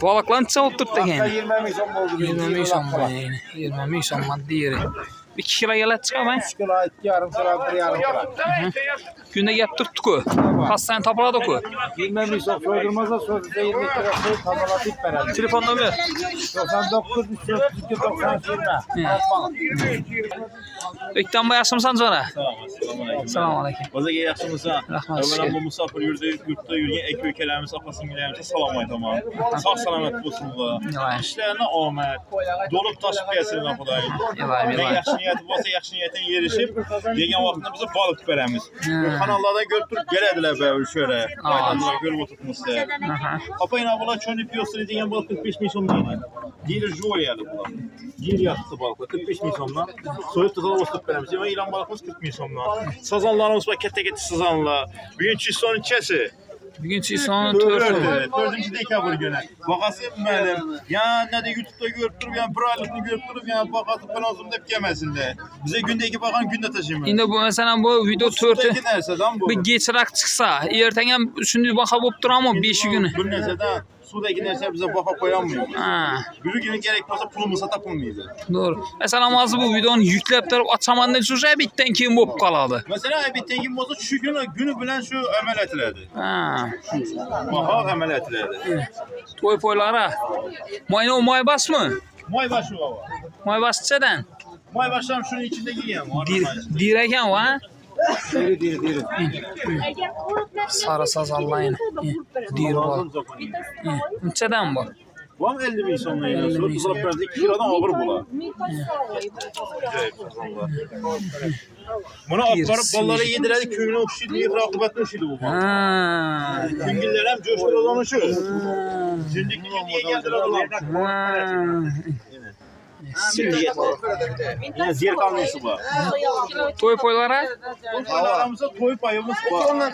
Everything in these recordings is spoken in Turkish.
Balıklan çoğulttuk da yani. 20 milyon oldu. 20 son yani. 20 son maddi. 2 kilo gelet çıkar mı? 3 kilo, 2 yarım kilo, 1 yarım kilo. Günde yaptırdık o. Hastane tapıladık o. 20 milyon soydurmazsa sözde 20 kilo tazalatıp verelim. Telefon numara. 99 332 90 20. Ökten bayasımsan sonra. Selamun aleyküm. Selamun aleyküm. Baza yaxşımıza. Rahmat. Evvela bu musafir yurtta yürüyen ek ülkelerimiz, apasın gilerimize salam aytama. Sağ salamet olsunlar. Yavaş. İşlerine amət. Dolup taşıp gelsin apadayım. Yavaş Ne yavaş. yaxşı niyeti varsa yaxşı niyetten yerişip degen vaxtında bize balık veremiz. Kanallarda görüp durup gelediler be şöyle. Kaydanlar görüp oturtmuşlar. Apayın abla çönüp yiyorsun degen balık 45 milyon değil. Değil joyalı bunlar. Değil yaxşı balık 45 milyondan. Soyup tutalım oturup veremiz. Ama ilan balıkımız 40 milyondan. Sazanlarımız var kette sazanlar. Bugünkü son içesi. Bugün son 4. dekabr günü. Bakası müəllim, ya ne de YouTube'da görüp durup, ya bir aylıkını görüp durup, ya bakası penaltım deyip gelmesin de. Bize gündeki bakan günde taşıyımı. Şimdi bu mesela bu video 4'ü Nereden bu? bir geçirak çıksa, ertegen şimdi baka bulup duran mı 5 günü? Bu nereden? Sudaki nerse bize baka koyamıyor. Ha, Bir gün gerek olsa pulumuza tapılmayacak. doğru. Mesela bazı bu videonu yüklep durup açamandan sonra bitten kim bulup kaladı. Mesela bir tengin bozu şu günü bilen şu əməliyyatlardı. Ha, Baha əməliyyatlardı. toy poylara. Mayna o may bas mı? May başı var. May bas çeden. May başlam şunun içinde giyeyim. Direken var. Diri. Sarı saz Allah'ın. Dir var. Çeden bu. Vam 50 bin sonuna 50 yine. bin Sonra bence 2 kilodan ağır bula. Buna aparıp balları yedirerek köyüne okşuydu. Yıkır akıbatını okşuydu bu bal. Ha. Güngiller hem coştur olanı şu. Zündükli diye geldiler oğlum. Yine ziyar kalmayısı bu. Toy poylara. Aramızda toy payımız var.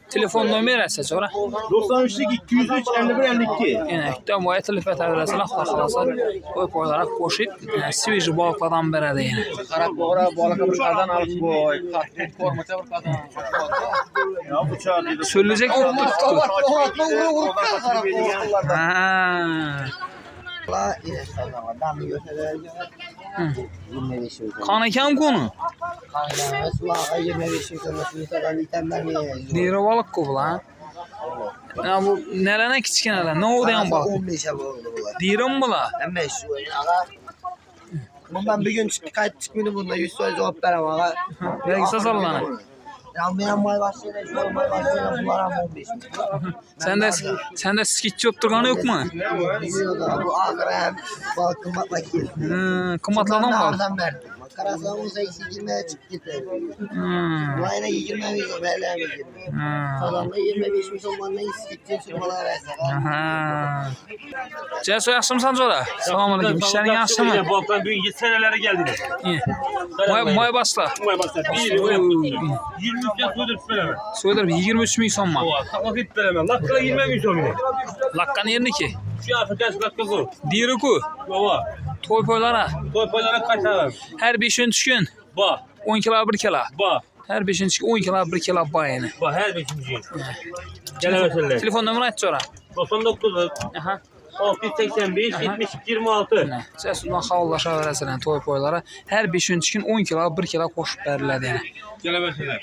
Telefon numara seç ora. 93'lük 203 51 52. Yani tam bu telefon adresine xalasa toy poylara qoşib, sveji balıqlardan beradi yani. Qarab boğra, balığa bir kazan alıp boy. Kartın formatı bir kazan. Ya bu çağırdı. Söyleyecek yok tuttu. Ha. La ilahe dami götürüyor. 25 yıl. Kan ekan konu. Kanka Resulullah 25 yıl sonrasını sadan itemler niye? Diri balık ko lan. Ya bu nelene kichkinalar? Ne oldu yan balık? 15 oldu bunlar. Dirim bu la. Hem 5 yıl. Aga. Bundan bir gün kayıt çıkmıyor bunda 100% cevap verem aga. Belki sazallanır. Ya benim may başlayla şu may başlayla bunlar ama 15 yıl. Sen de skitch yaptırganı yok mu? Biliyor da bu agara hem balık kımmatla ki. Kımmatladan mı? Oradan verdim. Makaraslamızda ise girmeye çıktı gitti. Bu ayına 20 milyon verlemeyeceğim. Kazanda 25 milyon bana iskittim sırmalar verse. Aha. Cesu yaxşımsan sonra? Salam aleyküm. İşlerin yaxşı mı? Balkan büyüyünce senelere geldiniz. İyi. May basla. Umay baslar. 23'ten soydurup veremem. Soydur 23 bin son mu? Kapak ip veremem. Lakkala 20 bin son bile. Lakkan yerini ki. Şu Afrika'sı lakka zor. Diri ku. Baba. Toy poylara. Toy paylara kaç alalım? Her 5 düşkün. Ba. 10 kilo 1 kilo. Ba. Her 5 düşkün 10 kilo 1 kilo bayını. Ba her beşinci. Gel mesele. Telefon numaranı aç sonra. 99. Aha. 685 72 26. Cesu'dan xavallaşa verəsən toy poylara. Hər 5 düşkün 10 kilo 1 kilo qoşub bərilədi yəni. Gel mesele.